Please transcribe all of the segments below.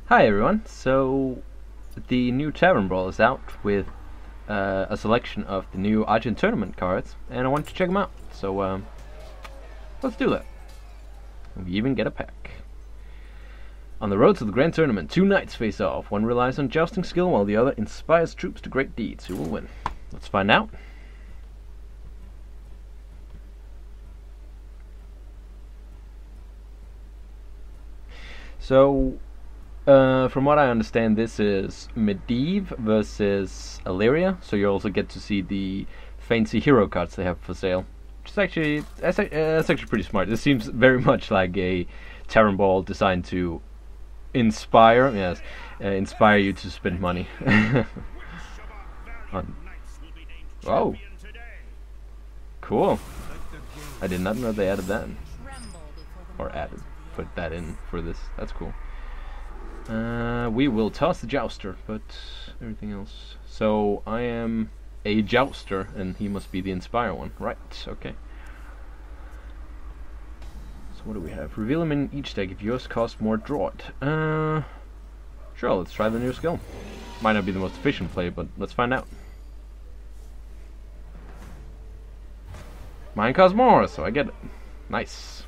Hi everyone, so the new Tavern Brawl is out with a selection of the new Argent Tournament cards, and I want to check them out, so let's do that. We even get a pack. On the road to the Grand Tournament, two knights face off. One relies on jousting skill while the other inspires troops to great deeds. Who will win? Let's find out. So, from what I understand, this is Medivh versus Illyria, so you also get to see the fancy hero cards they have for sale. Which is actually, that's actually pretty smart. This seems very much like a Tavern Brawl designed to inspire you to spend money. Oh, cool. I did not know they added that. Or put that in for this. That's cool. We will toss the jouster, but everything else. So I am a jouster, and he must be the inspire one, right? Okay. So what do we have? Reveal him in each deck. If yours costs more, draw it. Sure. Let's try the new skill. Might not be the most efficient play, but let's find out. Mine costs more, so I get it. Nice.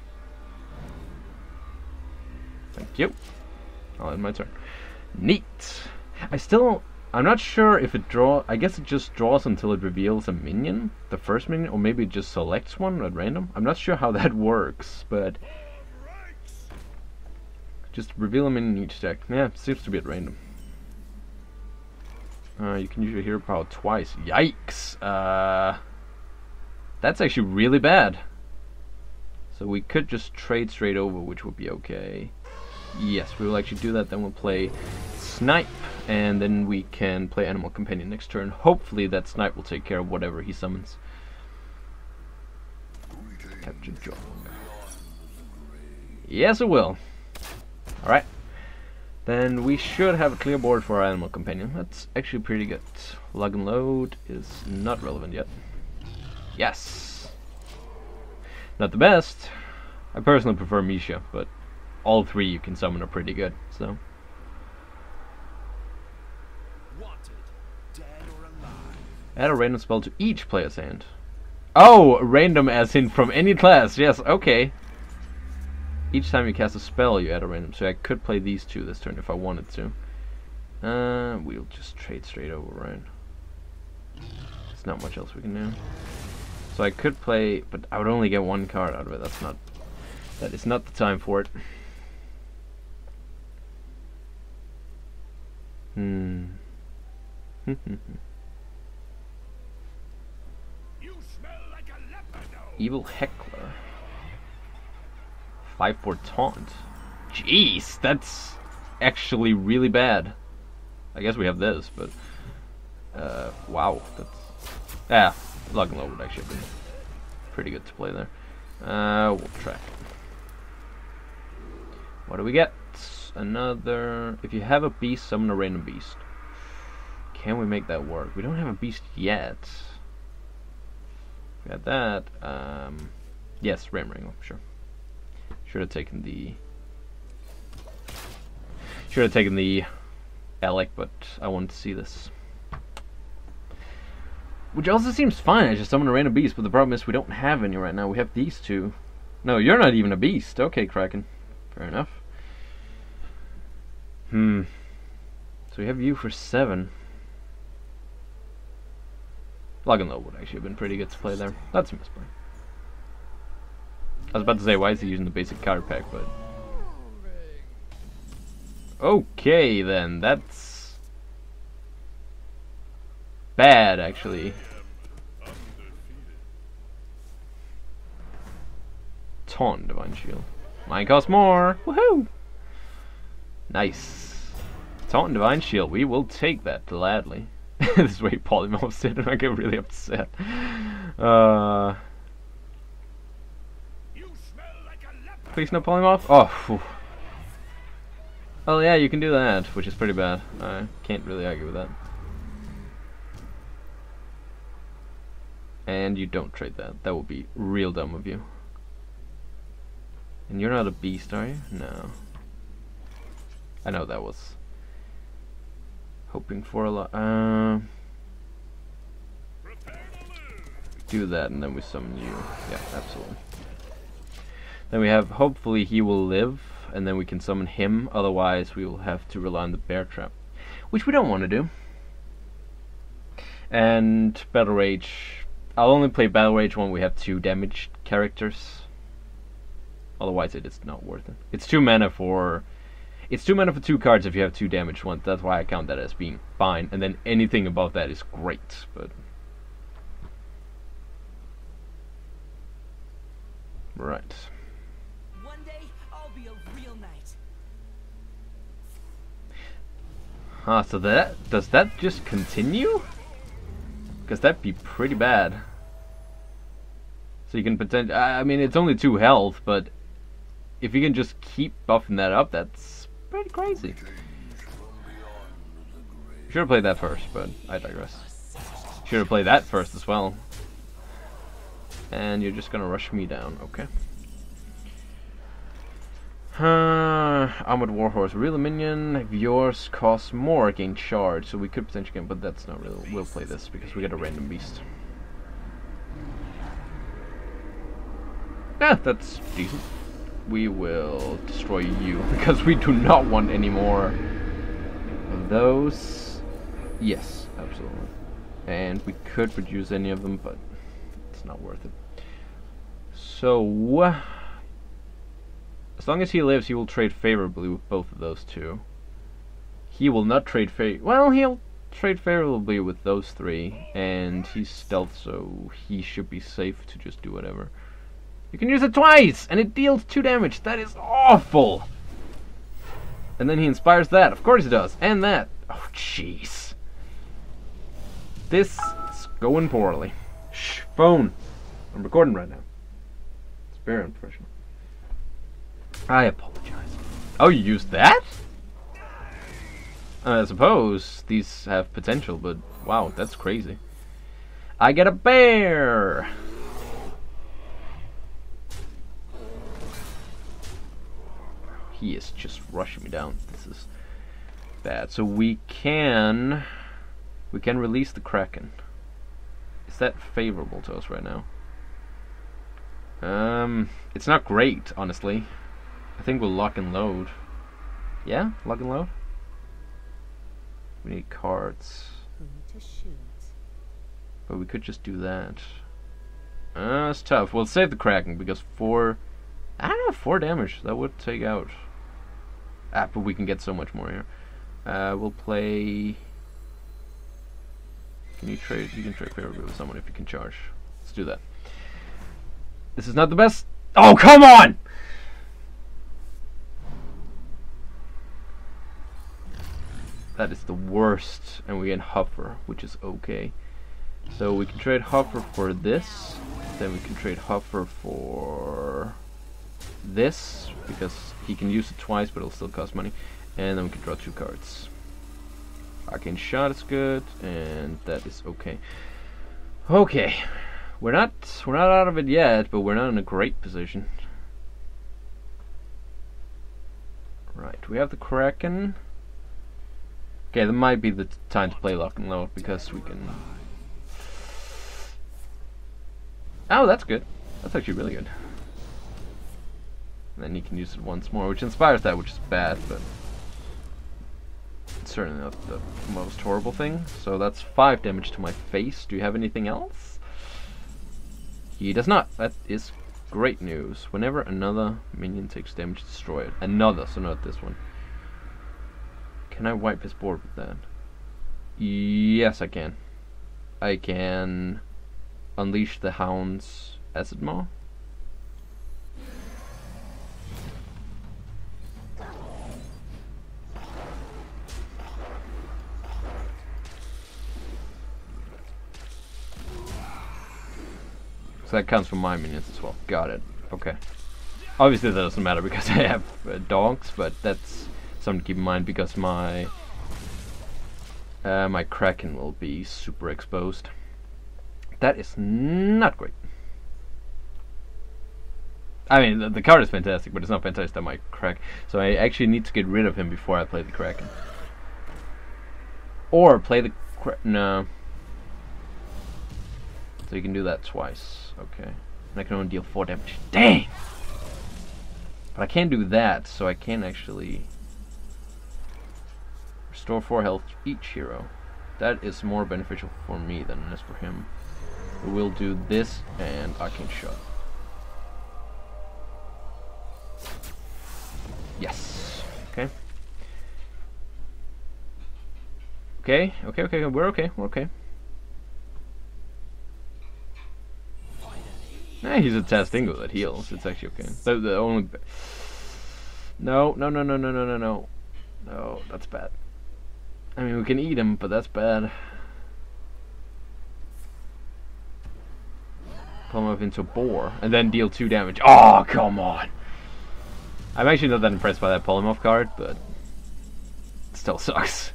Thank you. I'll end my turn. Neat. I'm not sure if it I guess it just draws until it reveals a minion, the first minion, or maybe it just selects one at random. I'm not sure how that works, but just reveal a minion in each deck. Yeah, seems to be at random. You can use your hero power twice. Yikes. That's actually really bad. So we could just trade straight over, which would be okay. Yes, we will actually do that. Then we'll play Snipe, and then we can play Animal Companion next turn. Hopefully that Snipe will take care of whatever he summons. Capture Jog. Yes, it will. Alright. Then we should have a clear board for our Animal Companion. That's actually pretty good. Lug and Load is not relevant yet. Yes! Not the best. I personally prefer Misha, but all three you can summon are pretty good, so. Add a random spell to each player's hand. Oh, random as in from any class. Yes, okay. Each time you cast a spell, you add a random. So I could play these two this turn if I wanted to. We'll just trade straight over, right? There's not much else we can do. So I could play, but I would only get one card out of it. That is not the time for it. Evil Heckler. 5 for taunt. Jeez, that's actually really bad. I guess we have this, but wow, that's Lug and Load would actually be pretty good to play there. We'll track it. What do we get? Another. If you have a beast, summon a random beast. Can we make that work? We don't have a beast yet. We got that. Yes, Ram Wrangle, sure. Should have taken the Alec, but I wanted to see this. Which also seems fine. I just summon a random beast, but the problem is we don't have any right now. We have these two. No, you're not even a beast. Okay, Kraken. Fair enough. So we have you for 7. Lug and Load would actually have been pretty good to play there. That's a misplay. I was about to say, why is he using the basic card pack, but okay then, that's bad actually. Taunt Divine Shield. Mine costs more. Woohoo! Nice. Taunt and Divine Shield. We will take that gladly. This is where he polymorphs it, and I get really upset. Please no polymorph. Oh. Whew. Oh yeah, you can do that, which is pretty bad. I can't really argue with that. And you don't trade that. That would be real dumb of you. And you're not a beast, are you? No. I know that was hoping for a lot. Do that and then we summon you. Yeah, absolutely. Then we have, hopefully he will live, and then we can summon him, otherwise we will have to rely on the bear trap, which we don't want to do. And Battle Rage, I'll only play Battle Rage when we have 2 damaged characters, otherwise it is not worth it. It's 2 mana for 2 cards if you have 2 damaged ones, that's why I count that as being fine, and then anything above that is great, but... Right. So does that just continue? Because that'd be pretty bad. So you can potentially, I mean, it's only 2 health, but if you can just keep buffing that up, that's pretty crazy. Should have played that first, but I digress. Should have played that first as well. And you're just gonna rush me down, okay. Armored Warhorse, real minion, yours costs more, gain charge, so we could potentially get, but that's not really, we'll play this because we got a random beast. Yeah, that's decent. We will destroy you because we do not want any more of those. Yes, absolutely. And we could produce any of them, but it's not worth it. So... as long as he lives, he will trade favorably with both of those 2. He will not trade well, he'll trade favorably with those 3, and he's stealth, so he should be safe to just do whatever. You can use it twice, and it deals 2 damage. That is awful! And then he inspires that. Of course he does. And that. Oh, jeez. This is going poorly. Shh, phone. I'm recording right now. It's very unprofessional. I apologize. Oh, you used that? I suppose these have potential, but wow, that's crazy. I get a bear! He is just rushing me down. This is bad. So we can release the Kraken. Is that favorable to us right now? It's not great, honestly. I think we'll lock and load. Yeah? Lock and load? We need cards. But we could just do that. It's tough. We'll save the Kraken because 4 damage. That would take out. But we can get so much more here. We'll play... Can you trade? You can trade favorably with someone if you can charge. Let's do that. This is not the best... Oh, come on! That is the worst, and we get Huffer, which is okay. So we can trade Huffer for this, then we can trade Huffer for this, because he can use it twice, but it'll still cost money, and then we can draw 2 cards. Arcane Shot is good, and that is okay. Okay, we're not out of it yet, but we're not in a great position. Right, we have the Kraken. Okay, that might be the time to play Lock and Load because we can... Oh, that's good. That's actually really good. And then you can use it once more, which inspires that, which is bad, but it's certainly not the most horrible thing. So that's 5 damage to my face. Do you have anything else? He does not. That is great news. Whenever another minion takes damage, destroy it. Another, so not this one. Can I wipe his board with that? Yes, I can. I can unleash the Hound's Acid Maw. So that counts for my minions as well. Got it. Okay. Obviously that doesn't matter because I have dogs, but that's something to keep in mind because my my Kraken will be super exposed. That is not great. I mean, the card is fantastic, but it's not fantastic on my Kraken. So I actually need to get rid of him before I play the Kraken. Or play the no. So you can do that twice. Okay. And I can only deal 4 damage. Dang! But I can't do that, so I can actually restore 4 health to each hero. That is more beneficial for me than it is for him. We'll do this and Arcane Shot. Yes. Okay. Okay, we're okay. Nah, he's a Tastingo that heals. It's actually okay. The only... No, that's bad. I mean, we can eat him, but that's bad. Pull him up into a boar, and then deal 2 damage. Oh, come on! I'm actually not that impressed by that polymorph card, but... it still sucks.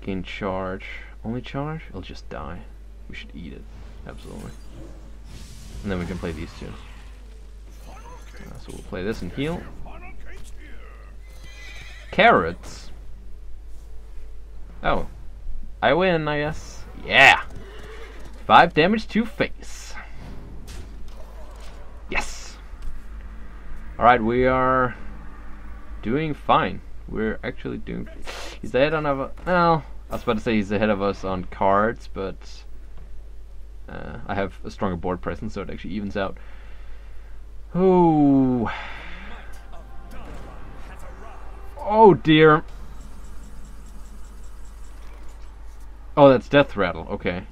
Gain charge. Only charge? It'll just die. We should eat it. Absolutely. And then we can play these 2. So we'll play this and heal. Carrots? Oh. I win, I guess. Yeah! 5 damage to face. Yes! Alright, we are doing fine. We're actually doing... He's ahead on our... Well, I was about to say he's ahead of us on cards, but... I have a stronger board presence, so it actually evens out. Oh... Oh dear. Oh, that's Death Rattle. Okay.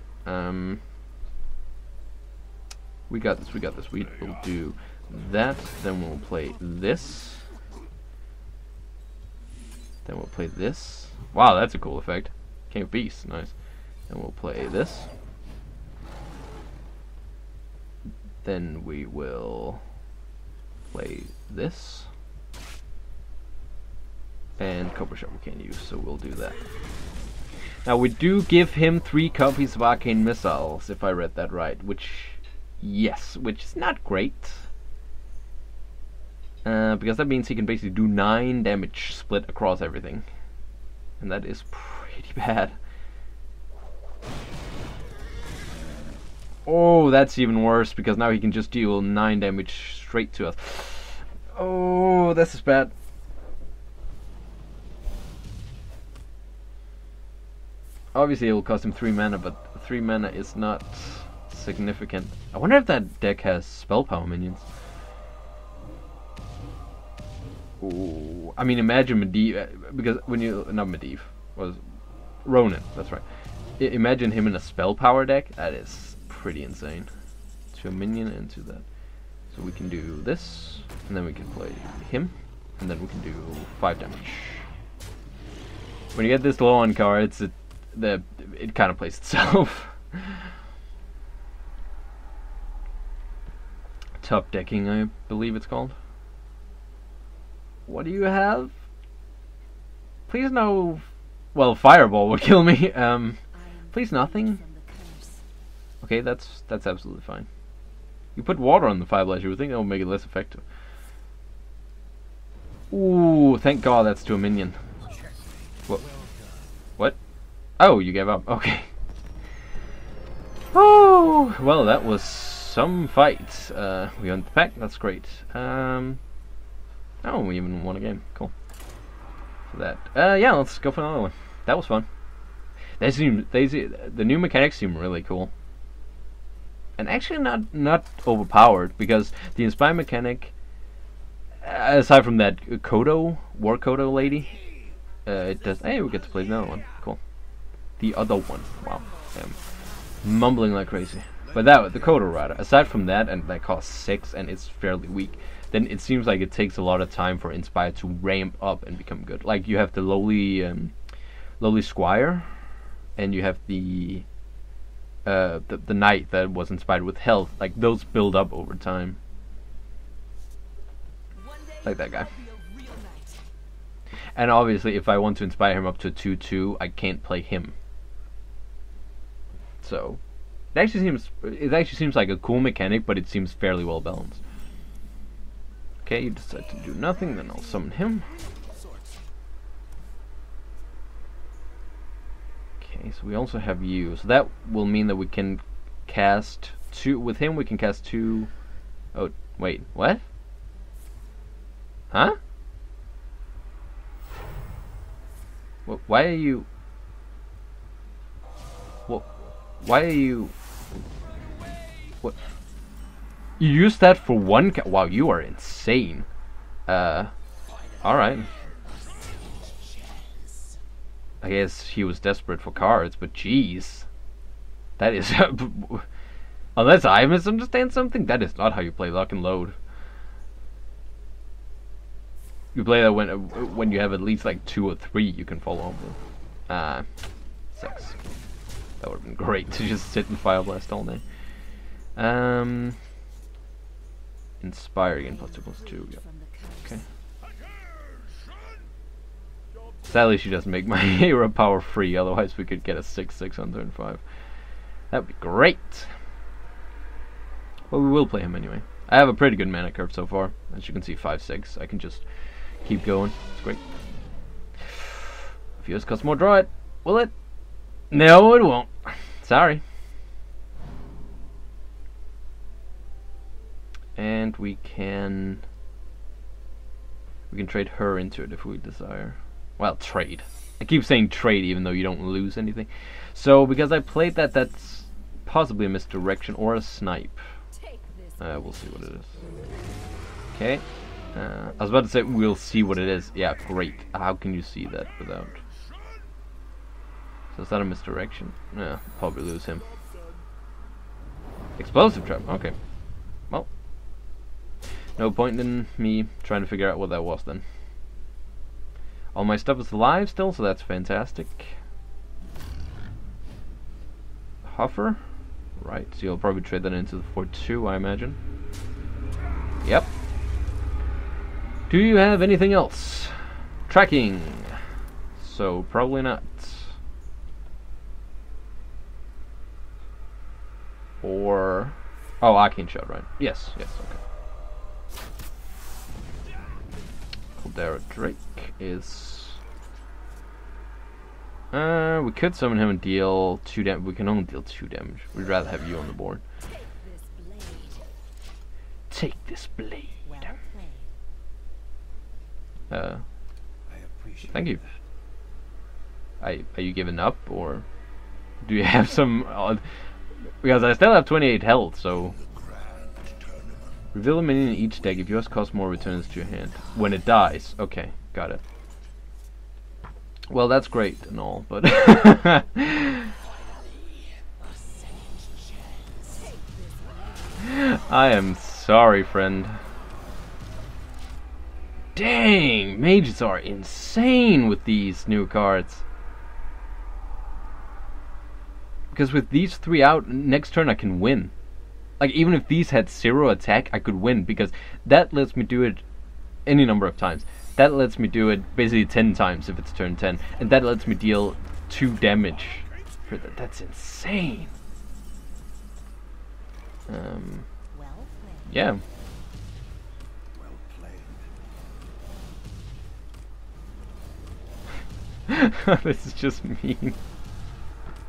We got this. We will do that. Then we'll play this. Then we'll play this. Wow, that's a cool effect. King of Beasts. Nice. Then we'll play this. Then we will play this. And Cobra Shot we can't use, so we'll do that. Now we do give him 3 copies of Arcane Missiles, if I read that right, which, yes, which is not great. Because that means he can basically do 9 damage split across everything. And that is pretty bad. Oh, that's even worse, because now he can just deal 9 damage straight to us. Oh, this is bad. Obviously it will cost him 3 mana, but 3 mana is not significant. I wonder if that deck has spell power minions. Ooh, I mean, imagine Medivh, because when you, not Medivh, was Ronin, that's right. Imagine him in a spell power deck, that is pretty insane. To a minion and to that. So we can do this, and then we can play him, and then we can do 5 damage. When you get this low on cards, it kind of plays itself. Top decking, I believe it's called. What do you have? Please no. Well, Fireball would kill me. Please nothing. Okay, that's absolutely fine. You put water on the Fireball, you would think that would make it less effective. Ooh, thank God that's to a minion. What? What? Oh, you gave up. Okay. Oh, well, that was some fight. We won the pack. That's great. Oh, we even won a game. Cool. For that. Yeah, let's go for another one. That was fun. The new mechanics seem really cool. And actually not overpowered, because the Inspire mechanic, aside from that War Kodo lady, it does... Hey, we get to play another one. Cool. The other one. Wow. I'm mumbling like crazy. But the Kodo Rider, aside from that, and that costs 6 and it's fairly weak, then it seems like it takes a lot of time for Inspire to ramp up and become good. Like, you have the lowly Squire, and you have the Knight that was inspired with health. Like, those build up over time. Like that guy. And obviously, if I want to inspire him up to 2/2, I can't play him. So, It actually seems like a cool mechanic, but it seems fairly well balanced. Okay, you decide to do nothing, then I'll summon him. Okay, so we also have you. So that will mean that we can cast two. With him, we can cast two. Oh, wait, what? Huh? Why are you? Why are you? What? You use that for one? Wow, you are insane. All right. I guess he was desperate for cards, but jeez, that is unless I misunderstand something, that is not how you play Lock and Load. You play that when you have at least like 2 or 3 you can follow up with. Sucks. That would have been great to just sit and Fire Blast all day. Inspire again, +2/+2. Yep. Okay. Sadly, she doesn't make my hero power free. Otherwise, we could get a 6/6 on turn 5. That'd be great. Well, we will play him anyway. I have a pretty good mana curve so far. As you can see, 5/6. I can just keep going. It's great. Fuse costs more. Draw it. Will it? No, it won't. Sorry. And we can trade her into it if we desire. Well, trade. I keep saying trade even though you don't lose anything. So because I played that, that's possibly a misdirection or a snipe. We'll see what it is. Okay. I was about to say we'll see what it is. Yeah, great. How can you see that without? So is that a misdirection? Yeah, probably lose him. Explosive trap. Okay. Well, no point in me trying to figure out what that was then. All my stuff is alive still, so that's fantastic. Huffer. Right, so you'll probably trade that into the 4/2, I imagine. Yep. Do you have anything else? Tracking. So, probably not. Or... oh, Arcane Shot, right? Yes, yes, okay. Caldera Drake is... we could summon him and deal 2 damage. We can only deal 2 damage. We'd rather have you on the board. Take this blade. Thank you. Are you giving up, or do you have some odd... because I still have 28 health, so... reveal a minion in each deck. If yours costs more, returns to your hand. When it dies. Okay, got it. Well, that's great and all, but... I am sorry, friend. Dang! Mages are insane with these new cards. Because with these 3 out, next turn I can win. Like, even if these had 0 attack, I could win, because that lets me do it any number of times. That lets me do it basically 10 times if it's turn 10. And that lets me deal 2 damage. For that. That's insane. Yeah. This is just mean.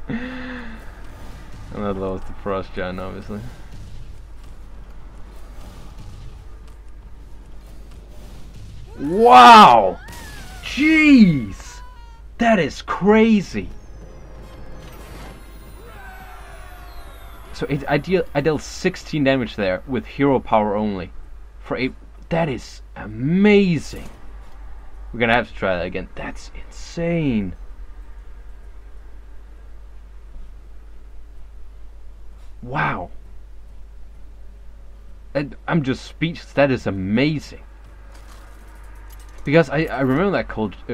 And that lowers the Frost Giant, obviously. Wow! Jeez! That is crazy! So I deal 16 damage there with hero power only. For a... that is amazing! We're gonna have to try that again. That's insane! Wow! I'm just speechless. That is amazing! Because I remember that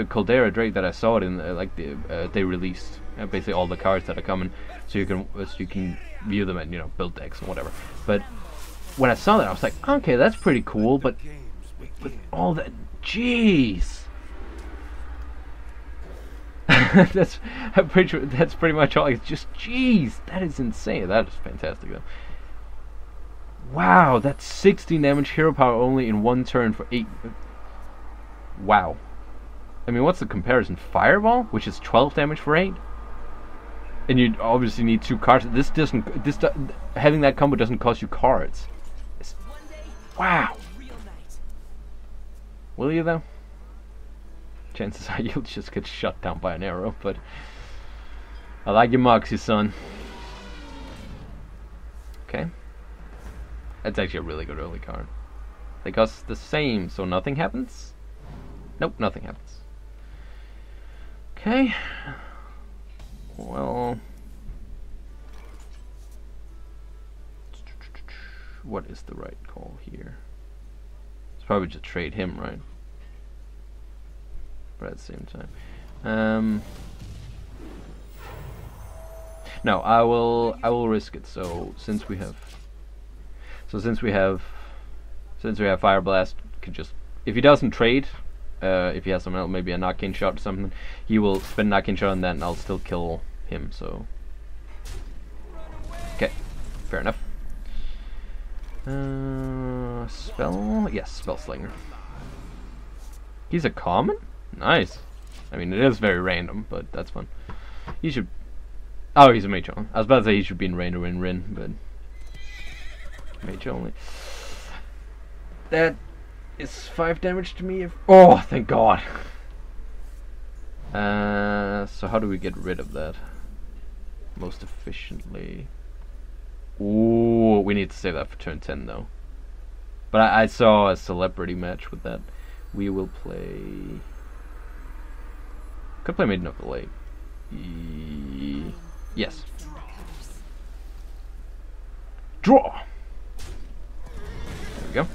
Caldera Drake that I saw it in they released basically all the cards that are coming, so you can view them at build decks or whatever. But when I saw that, I was like, okay, that's pretty cool. But with all that, jeez, that's that's pretty much all. It's just, jeez, that is insane. That is fantastic though. Wow, that's 16 damage, hero power only in one turn for 8. Wow. I mean, what's the comparison? Fireball, which is 12 damage for 8, and you obviously need 2 cards. This doesn't. Having that combo doesn't cost you cards. Wow. Will you though? Chances are you'll just get shot down by an arrow, but I like your Moxie, son. Okay. That's actually a really good early card. They cost the same, so nothing happens? Nope, nothing happens. Okay. Well, what is the right call here? It's probably just trade him, right? But at the same time, no, I will risk it. So since we have Fire Blast, could just, if he doesn't trade, if he has something else, maybe a Arcane Shot or something, he will spend an Arcane Shot, and then I'll still kill him. So okay, fair enough. Spell, yes, Spell Slinger. He's a common. Nice. I mean, it is very random, but that's fun. He should. Oh, he's a mage only. I was about to say he should be in rain or in Rin, but mage only. That is 5 damage to me. Oh, thank God. So how do we get rid of that most efficiently? Ooh, we need to save that for turn 10 though. But I saw a celebrity match with that. We will play. Could play Maiden of the Lake. Yes. Draw. There we go.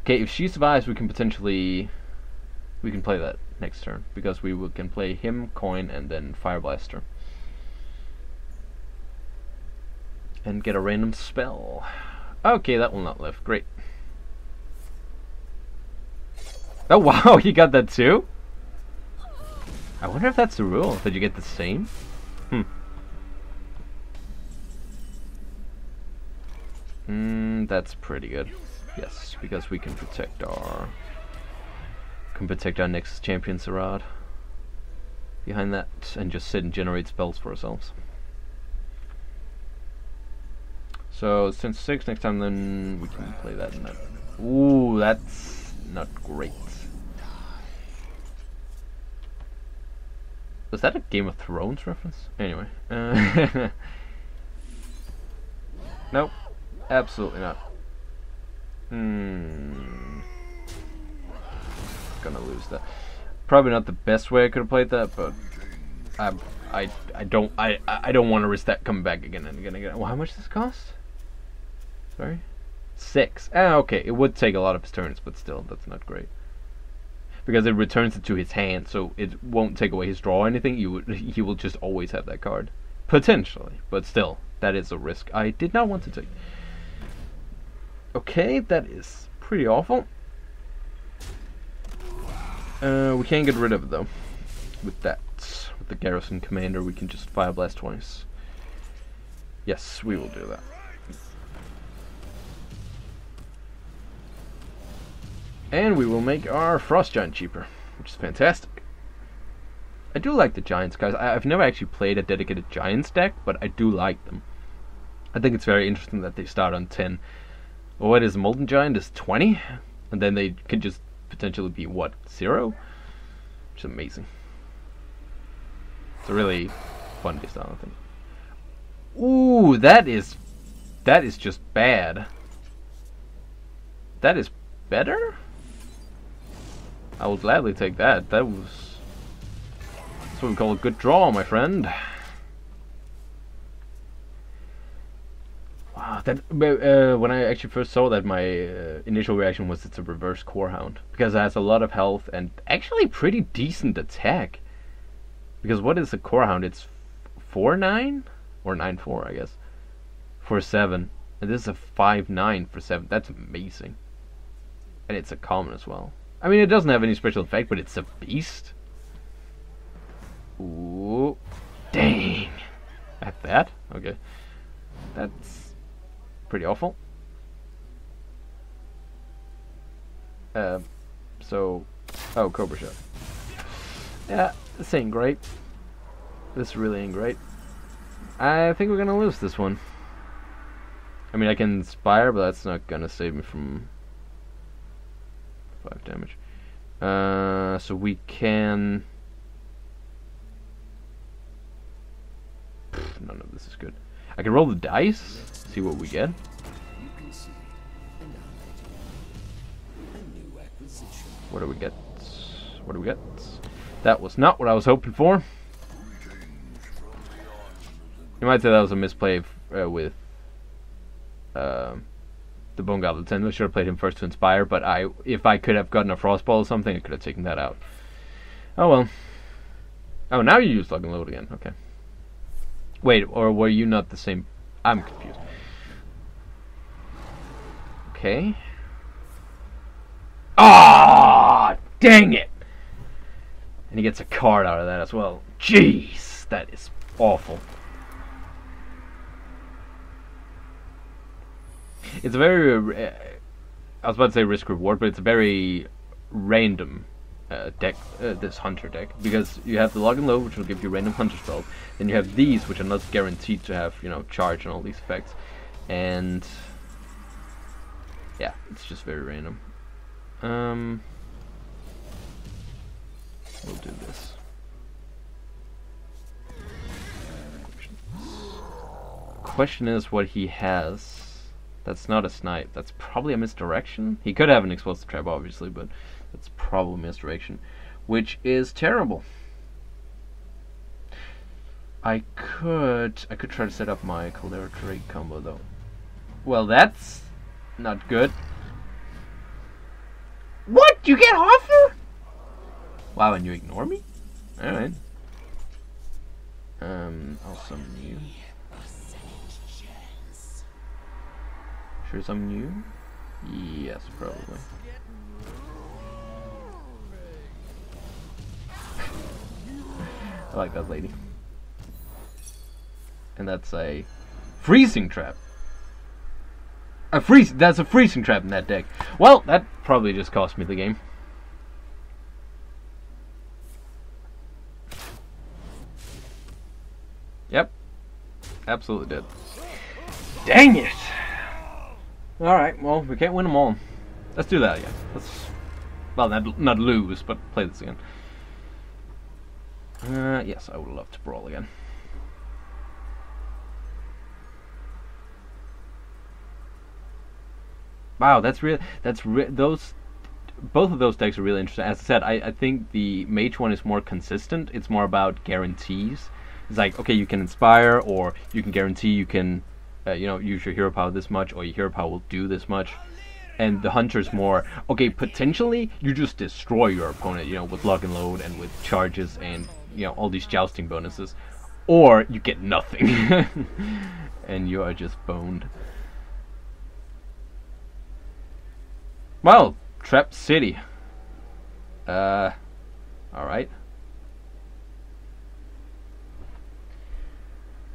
Okay, if she survives, we can potentially play that next turn, because we can play him, coin, and then Fire Blaster, and get a random spell. Okay, that will not live. Great. Oh wow, you got that too? I wonder if that's the rule, that you get the same? That's pretty good. Yes, because we can protect our next champion Sarad behind that, and just sit and generate spells for ourselves. So since 6 next time, then we can play that and that. Ooh, that's not great. Was that a Game of Thrones reference? Anyway. Nope. Absolutely not. Gonna lose that. Probably not the best way I could have played that, but I don't want to risk that coming back again and again and again. Well, how much does this cost? Sorry? 6. Ah, okay. It would take a lot of his turns, but still, that's not great. Because it returns it to his hand, so it won't take away his draw or anything. He will just always have that card. Potentially. But still, that is a risk I did not want to take. Okay, that is pretty awful. We can't get rid of it though. With that. With the Garrison Commander, we can just Fire Blast twice. Yes, we will do that. And we will make our Frost Giant cheaper, which is fantastic. I do like the Giants, guys. I've never actually played a dedicated Giants deck, but I do like them. I think it's very interesting that they start on 10. Well, what is Molten Giant is 20? And then they can just potentially be, what, 0? Which is amazing. It's a really fun style, I think. Ooh, that is just bad. That is better? I will gladly take that. That's what we call a good draw, my friend. Wow, that when I actually first saw that, my initial reaction was it's a reverse Core Hound, because it has a lot of health and actually pretty decent attack. Because what is a Core Hound? It's 4-9 or 9-4, I guess, for 7, and this is a 5-9 for 7. That's amazing, and it's a common as well. I mean, it doesn't have any special effect, but it's a beast. Ooh. Dang. At that? Okay. That's pretty awful. So... Oh, Cobra Shot. Yeah, this ain't great. This really ain't great. I think we're gonna lose this one. I mean, I can Inspire, but that's not gonna save me from 5 damage. So we can... None of this is good. I can roll the dice, see what we get. What do we get? What do we get? That was not what I was hoping for. You might say that was a misplay with the Bone Goblin 10. I should have played him first to Inspire, but if I could have gotten a Frostball or something, I could have taken that out. Oh well. Oh, now you use Lock and Load again. Okay. Wait, or were you not the same? I'm confused. Okay. Ah, dang it! And he gets a card out of that as well. Jeez, that is awful. It's a very, I was about to say risk reward, but it's a very random deck, this Hunter deck, because you have the Lock and Load, which will give you random Hunter spells. Then you have these, which are not guaranteed to have, you know, charge and all these effects. And yeah, it's just very random. We'll do this. Question is what he has. That's not a snipe. That's probably a misdirection. He could have an explosive trap, obviously, but that's probably misdirection, which is terrible. I could try to set up my Caldera Drake combo though. Well, that's not good. What? You get Hoffer? Wow, and you ignore me? Alright. I'll summon you. Should I summon you? Yes, probably. I like that lady. And that's a freezing trap. That's a freezing trap in that deck. Well, that probably just cost me the game. Yep. Absolutely did. Dang it! Alright, well, we can't win them all. Let's do that again. Let's, well, not lose, but play this again. Yes, I would love to brawl again. Wow, those, both of those decks are really interesting. As I said, I think the Mage one is more consistent. It's more about guarantees. It's like, okay, you can Inspire, or you can guarantee you can, you know, use your hero power this much, or your hero power will do this much. And the Hunter's more, okay, potentially you just destroy your opponent, you know, with Lock and Load and with charges and, you know, all these jousting bonuses, or you get nothing and you are just boned. Well, Trap City. Alright.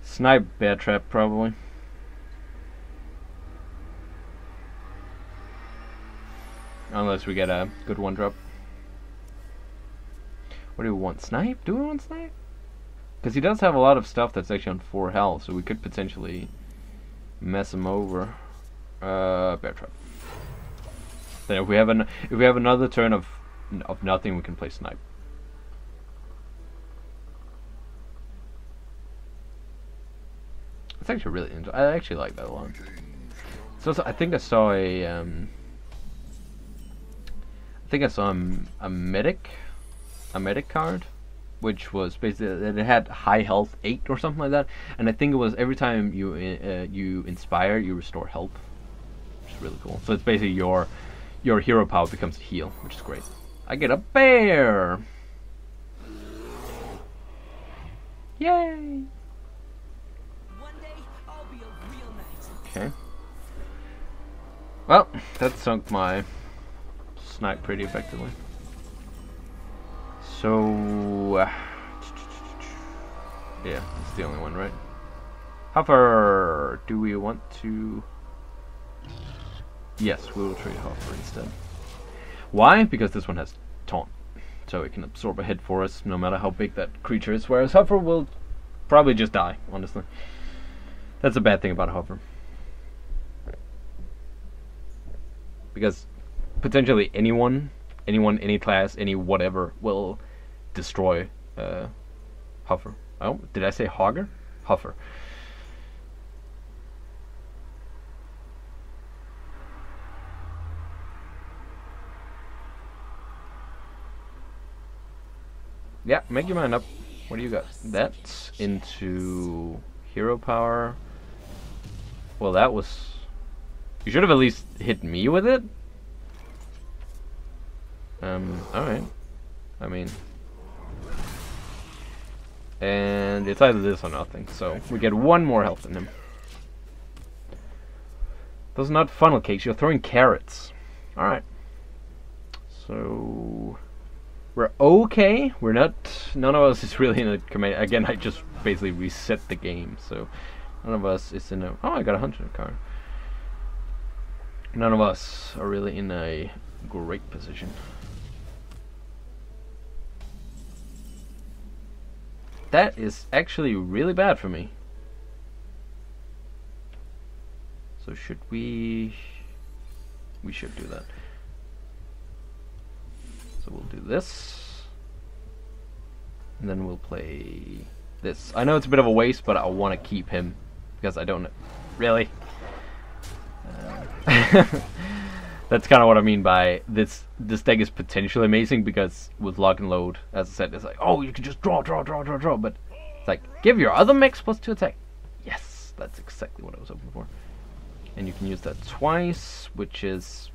Snipe Bear Trap, probably. Unless we get a good one drop. What do we want? Snipe? Do we want Snipe? Because he does have a lot of stuff that's actually on 4 health, so we could potentially mess him over. Bear Trap. Then if we have another turn of nothing, we can play Snipe. It's actually really I actually like that a lot. So I think I saw a a medic card, which was basically that it had high health 8 or something like that, and I think it was every time you you Inspire, you restore health, which is really cool. So it's basically your hero power becomes a heal, which is great. I get a bear! Yay! Okay. Well, that sunk my Snipe pretty effectively. So Yeah, it's the only one, right? How far do we want to... Yes, we will trade Hoffer instead. Why? Because this one has Taunt. So it can absorb a hit for us, no matter how big that creature is. Whereas Hoffer will probably just die, honestly. That's a bad thing about Hoffer. Because potentially anyone, any class, any whatever, will destroy Hoffer. Oh, did I say Hogger? Hoffer. Yeah, make your mind up. What do you got? That's into hero power. Well, that was... You should have at least hit me with it. Alright. I mean... And it's either this or nothing, so we get one more health than him. Those are not funnel cakes, you're throwing carrots. Alright. So... We're okay. We're not... None of us is really in a command... Again, I just basically reset the game, so... None of us is in a... Oh, I got a hunter card. None of us are really in a great position. That is actually really bad for me. So should we... We should do that. So we'll do this. And then we'll play this. I know it's a bit of a waste, but I want to keep him. Because I don't... Really? That's kind of what I mean by this deck is potentially amazing, because with lock and load, as I said, it's like, oh, you can just draw, but it's like, give your other mechs +2 attack. Yes, that's exactly what I was hoping for. And you can use that twice, which is...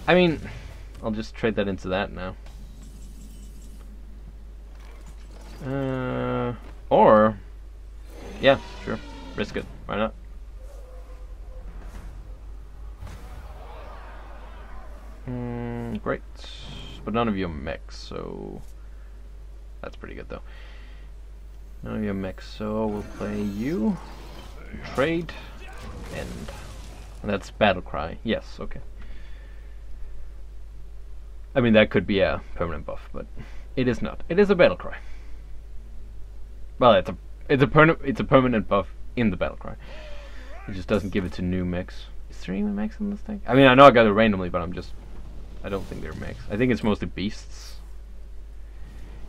I mean, I'll just trade that into that now. Or... Yeah, sure. Risk it. Why not? Great. But none of you are mechs, so... That's pretty good, though. None of you are mechs, so we'll play you. Trade. End. And that's Battle Cry. Yes, okay. I mean, that could be a permanent buff, but it is not. It is a Battle Cry. Well, it's a permanent buff in the Battle Cry. It just doesn't give it to new mechs. Is there any mechs in this thing? I mean, I know I got it randomly, but I don't think they're mechs. I think it's mostly beasts.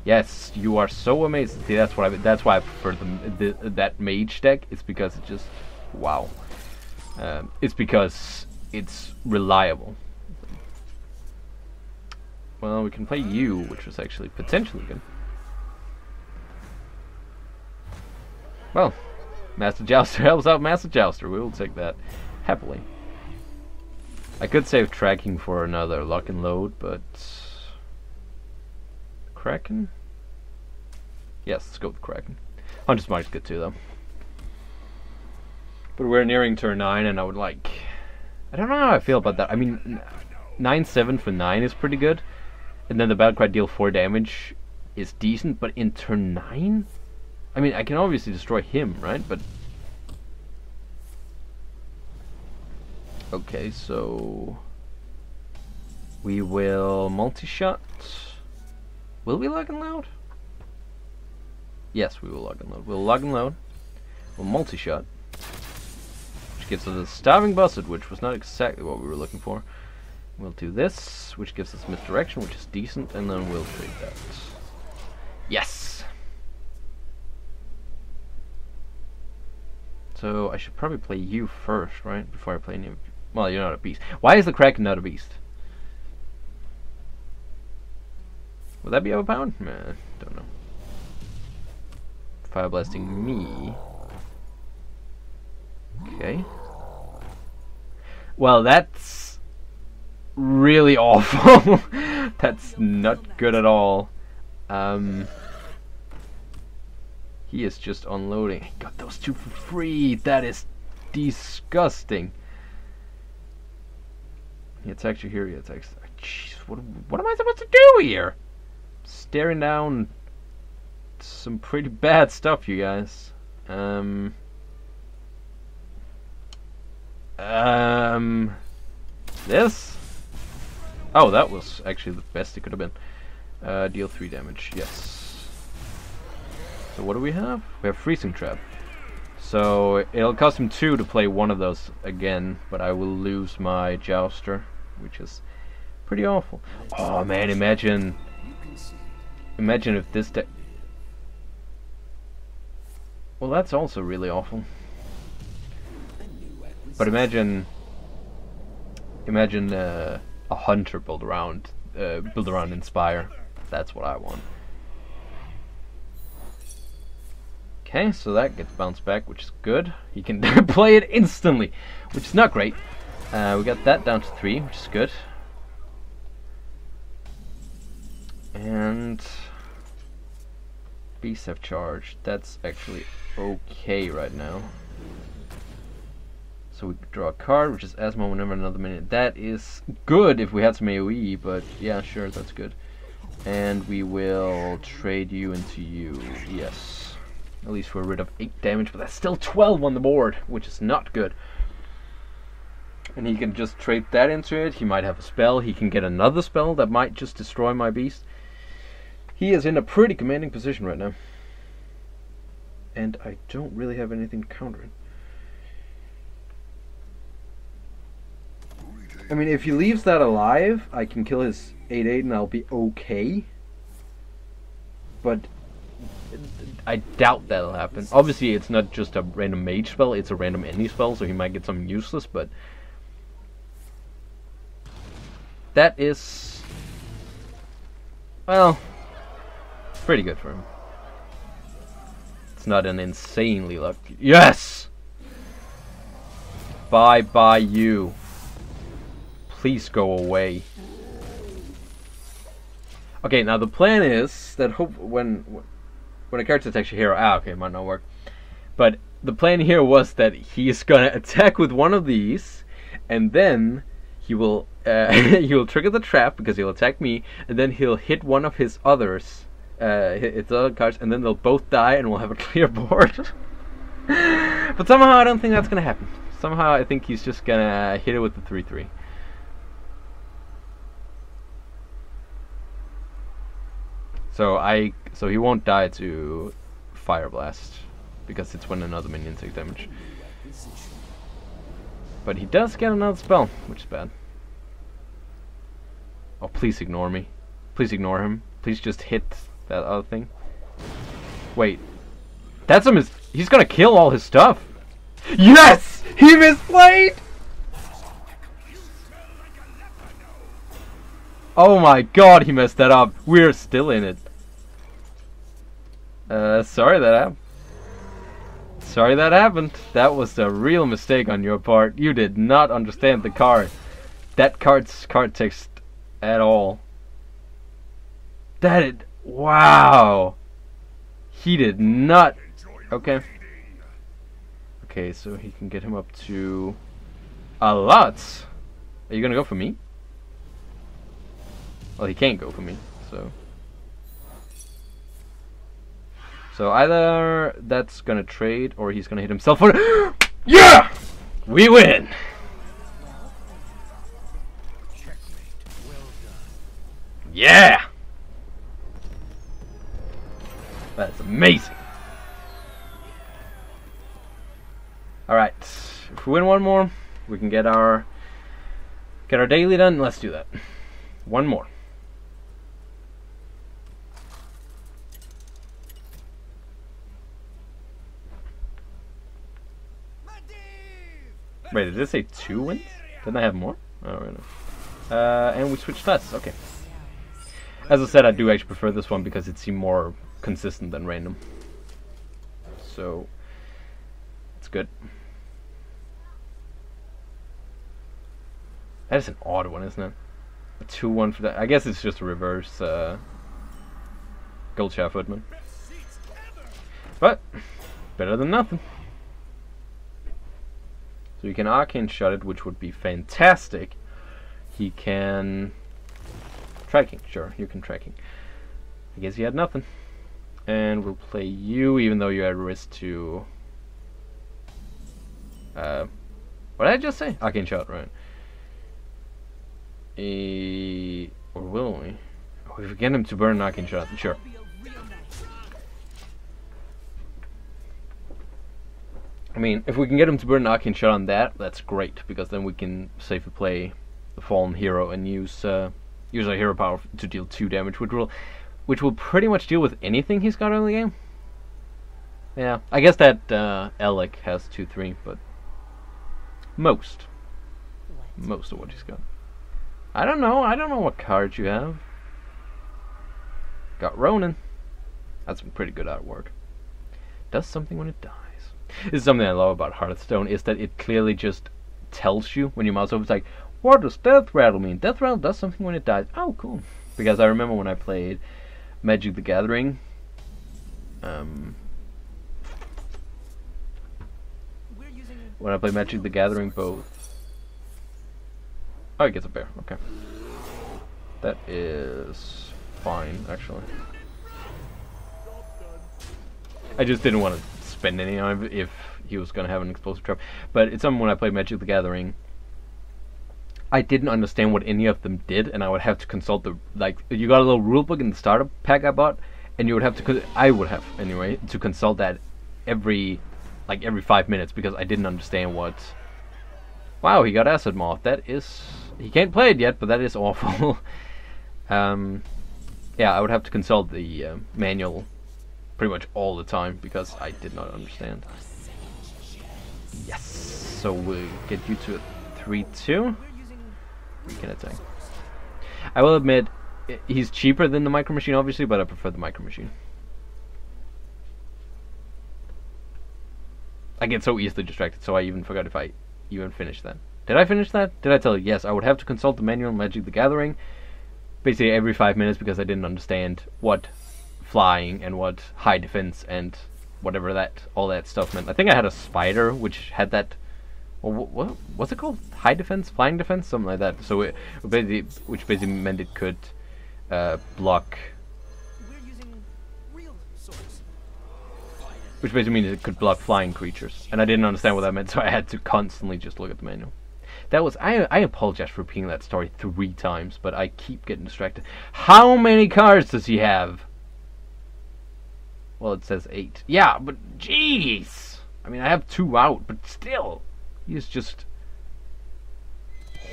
Yes, you are so amazing. See, that's why I prefer that mage deck. It's because it just, wow. It's because it's reliable. Well, we can play you, which was actually potentially good. Well, Master Jouster helps out Master Jouster. We will take that happily. I could save tracking for another lock and load, but... Kraken? Yes, let's go with Kraken. Hunter's Mark is good too, though. But we're nearing turn 9, and I would like... I don't know how I feel about that. I mean, 9/7 for 9 is pretty good. And then the Battlecry deal 4 damage is decent, but in turn 9? I mean, I can obviously destroy him, right? But... Okay, so... We will multi-shot. Will we lock and load? Yes, we will lock and load. We'll lock and load. We'll multi-shot. Which gives us a Starving Buzzard, which was not exactly what we were looking for. We'll do this, which gives us Misdirection, which is decent, and then we'll trade that. Yes! So I should probably play you first, right? Before I play any of you. Well, you're not a beast. Why is the Kraken not a beast? Would that be overpowered? Nah, don't know. Fire blasting me. Okay. Well, that's really awful. That's not good at all. He is just unloading. I got those 2 for free. That is disgusting. He attacks you here. He attacks. Jeez, what am I supposed to do here? Staring down some pretty bad stuff, you guys. This? Oh, that was actually the best it could have been. Deal 3 damage, yes. So what do we have? We have Freezing Trap. So it'll cost him 2 to play one of those again, but I will lose my Jouster, which is pretty awful. Oh man, imagine if this deck... Well, that's also really awful. But imagine a hunter build around Inspire. That's what I want. Okay, so that gets bounced back, which is good. He can play it instantly, which is not great. We got that down to 3, which is good. And beasts have charged. That's actually okay right now. So we draw a card, which is Asmo whenever another minute. That is good if we had some AoE, but yeah, sure, that's good. And we will trade you into you. Yes. At least we're rid of 8 damage, but that's still 12 on the board, which is not good. And he can just trade that into it. He might have a spell. He can get another spell that might just destroy my beast. He is in a pretty commanding position right now. And I don't really have anything to counter it. I mean, if he leaves that alive, I can kill his 8/8 and I'll be okay. But I doubt that'll happen. Obviously, it's not just a random mage spell, it's a random any spell, so he might get something useless, but that is, well, pretty good for him. It's not an insanely lucky. Yes! Bye you. Please go away. Okay, now the plan is that when a character attacks your hero, okay, it might not work. But the plan here was that he's gonna attack with one of these, and then he will he will trigger the trap because he'll attack me, and then he'll hit one of his others, his other cards, and then they'll both die, and we'll have a clear board. But somehow I don't think that's gonna happen. Somehow I think he's just gonna hit it with the 3/3. So he won't die to Fire Blast because it's when another minion takes damage. But he does get another spell, which is bad. Oh, please ignore me. Please ignore him. Please just hit that other thing. Wait. That's him. He's gonna kill all his stuff. Yes! He misplayed! Oh my god, he messed that up. We're still in it. Sorry that happened. Sorry that happened. That was a real mistake on your part. You did not understand the card. That card's card text at all. Wow. He did not. Okay. Okay, so he can get him up to a lot. Are you gonna go for me? Well, he can't go for me, so... So either that's gonna trade, or he's gonna hit himself for... Yeah! We win! Yeah! That's amazing! Alright, if we win one more, we can get our daily done. Let's do that. One more. Wait, did this say 2 wins? Didn't I have more? Oh, right. And we switched stats. Okay. As I said, I do actually prefer this one because it seemed more consistent than random. So, it's good. That is an odd one, isn't it? A 2-1 for that. I guess it's just a reverse Gold Shaft Footman. But, better than nothing. So you can Arcane Shot it, which would be fantastic. He can... Tracking, sure, you can Tracking. I guess he had nothing. And we'll play you, even though you're at risk to... what did I just say? Arcane Shot, right. Or will we? Oh, if we get him to burn Arcane Shot, sure. I mean, if we can get him to burn an Arcane Shot on that, that's great, because then we can safely play the Fallen Hero and use our hero power to deal 2 damage, which will pretty much deal with anything he's got early game. Yeah, I guess that Alec has 2-3, but most of what he's got. I don't know what cards you have. Got Ronin. That's some pretty good artwork. Does something when it dies. This is something I love about Hearthstone, is that it clearly just tells you when you mouse over. It's like, what does Death Rattle mean? Death Rattle does something when it dies. Oh, cool. Because I remember when I played Magic the Gathering, when I played Magic the Gathering both... Oh, he gets a bear. Okay. That is fine, actually. I just didn't want to spend any on it if he was going to have an explosive trap. But it's something when I played Magic the Gathering, I didn't understand what any of them did, and I would have to consult the... Like, you got a little rulebook in the starter pack I bought, and you would have to... I would have, anyway, to consult that every 5 minutes, because I didn't understand what... Wow, he got Acid Moth. That is... He can't play it yet, but that is awful. Yeah, I would have to consult the manual pretty much all the time, because I did not understand. Yes! So we'll get you to a 3-2. We can attack. I will admit, he's cheaper than the Micro Machine, obviously, but I prefer the Micro Machine. I get so easily distracted, so I even forgot if I even finished that. Did I finish that? Did I tell you? Yes, I would have to consult the manual in Magic the Gathering basically every 5 minutes, because I didn't understand what flying and what high defense and whatever all that stuff meant. I think I had a spider which had that... Well, what's it called? High defense? Flying defense? Something like that. So which basically meant it could block... Which basically means it could block flying creatures. And I didn't understand what that meant, so I had to constantly just look at the manual. That was... I apologize for repeating that story 3 times, but I keep getting distracted. How many cards does he have? Well, it says 8. Yeah, but jeez! I mean, I have 2 out, but still... He's just...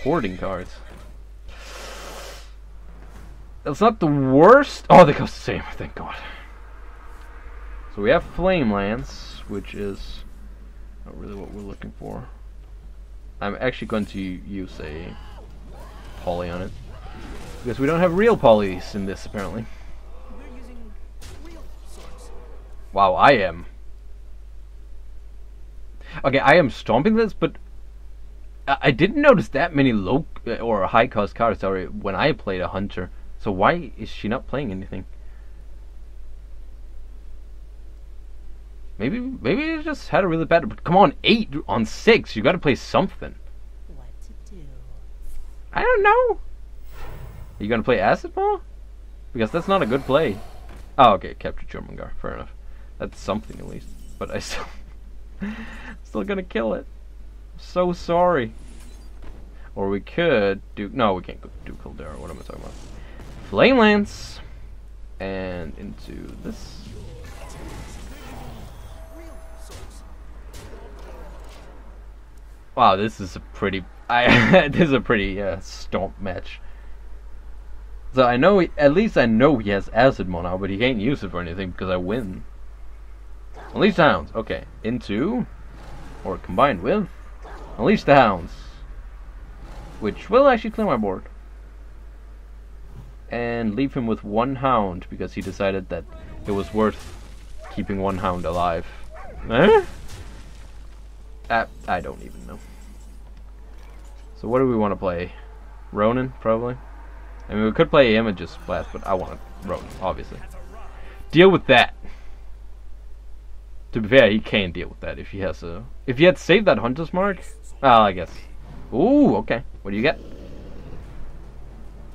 hoarding cards. That's not the worst... Oh, they cost the same, thank God. So we have Flame Lance, which is not really what we're looking for. I'm actually going to use a poly on it, because we don't have real polys in this, apparently. Wow, I am... Okay, I am stomping this, but I didn't notice that many low or high cost cards when I played a hunter. So why is she not playing anything? Maybe it just had a really bad... But come on, 8 on 6. You got to play something. What to do? I don't know. Are you gonna play Acid Ball? Because that's not a good play. Oh, okay, capture Jormungandr. Fair enough. That's something at least. But I still... Still gonna kill it. So sorry. Or we could do... No, we can't do Caldera. What am I talking about? Flame Lance. And into this. Wow, this is a pretty... this is a pretty stomp match. So I know... At least I know he has Acid Mon now, but he can't use it for anything because I win. Unleash the Hounds. Okay. Into... Or combined with... Unleash the Hounds. Which will actually clear my board. And leave him with 1 Hound, because he decided that it was worth keeping 1 Hound alive. Eh? I don't even know. So what do we want to play? Ronin, probably? I mean, we could play Image's Blast, but I want Ronin, obviously. Deal with that! To be fair, he can deal with that if he has a... If he had saved that Hunter's Mark... Well, I guess. Ooh, okay. What do you get?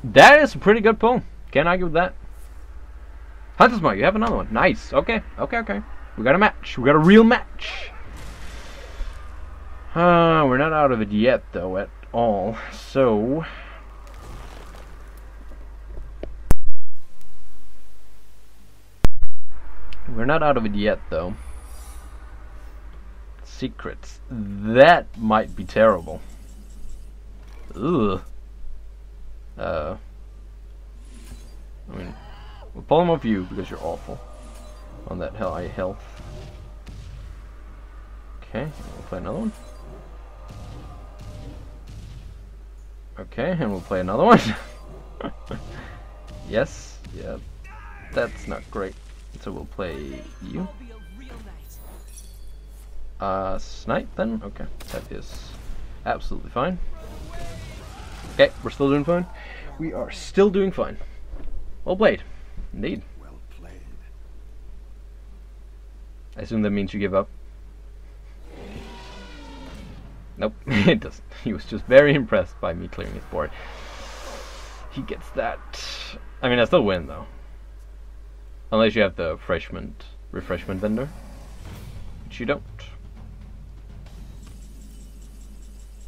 That is a pretty good pull. Can't argue with that. Hunter's Mark, you have another one. Nice. Okay. We got a match. We got a real match. We're not out of it yet, though, at all. So... we're not out of it yet, though. Secrets. That might be terrible. Ugh. I mean, we'll pull them off you because you're awful on that high health. Okay, we'll play another one. Okay, and we'll play another one. Yes, yeah, that's not great. So we'll play you. Snipe then? Okay, that is absolutely fine. Okay, we're still doing fine. We are still doing fine. Well played. Indeed. Well played. I assume that means you give up. Nope, it doesn't. He was just very impressed by me clearing his board. He gets that. I mean, I still win though. Unless you have the refreshment vendor. Which you don't.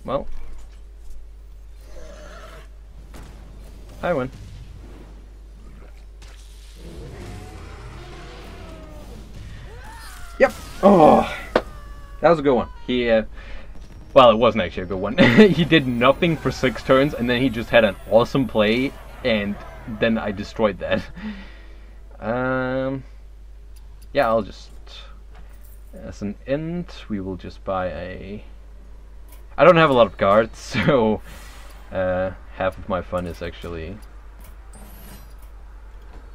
Well. I win. Yep. Oh, that was a good one. He, well, it wasn't actually a good one. He did nothing for 6 turns, and then he just had an awesome play, and then I destroyed that. Yeah, I'll just, as an end, we will just buy a... I don't have a lot of cards, so half of my fun is actually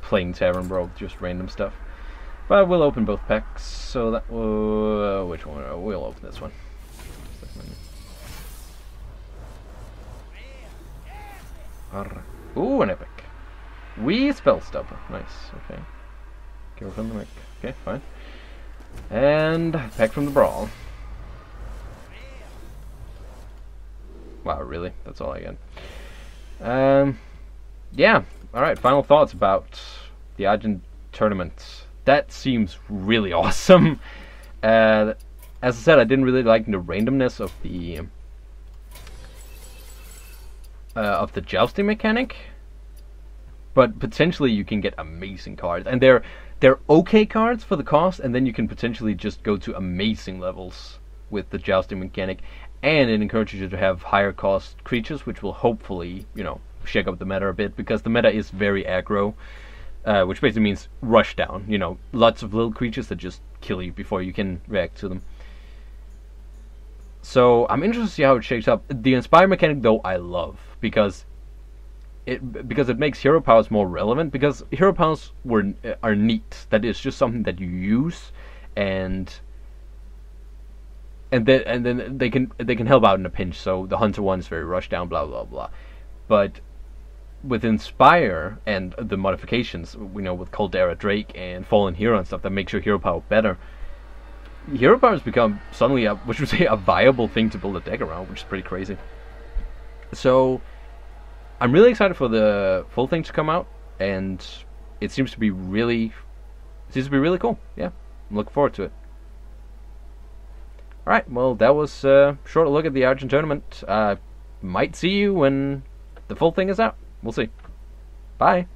playing Tavern Brawl, just random stuff. But we'll open both packs, so that will... which one? We'll open this one. Ooh, an epic. We spell stopper. Nice, okay. Give her from the mic. Okay, fine. And pack from the Brawl. Wow, really? That's all I get. Yeah. Alright, final thoughts about the Argent Tournament. That seems really awesome. As I said, I didn't really like the randomness of the jousting mechanic, but potentially you can get amazing cards, and they're okay cards for the cost, and then you can potentially just go to amazing levels with the jousting mechanic, and it encourages you to have higher cost creatures, which will hopefully, you know, shake up the meta a bit, because the meta is very aggro. Which basically means rush down, you know, lots of little creatures that just kill you before you can react to them. So I'm interested to see how it shakes up. The Inspire mechanic, though, I love, because it makes hero powers more relevant, because hero powers are neat. That is just something that you use, and then they can help out in a pinch. So the Hunter one is very rush down, blah blah blah. But with Inspire and the modifications, we know with Caldera Drake and Fallen Hero and stuff that makes your hero power better, hero power has become suddenly a viable thing to build a deck around, which is pretty crazy. So I'm really excited for the full thing to come out, and it seems to be really cool. Yeah, I'm looking forward to it. Alright, well, that was a short look at the Argent Tournament. Might see you when the full thing is out. We'll see. Bye.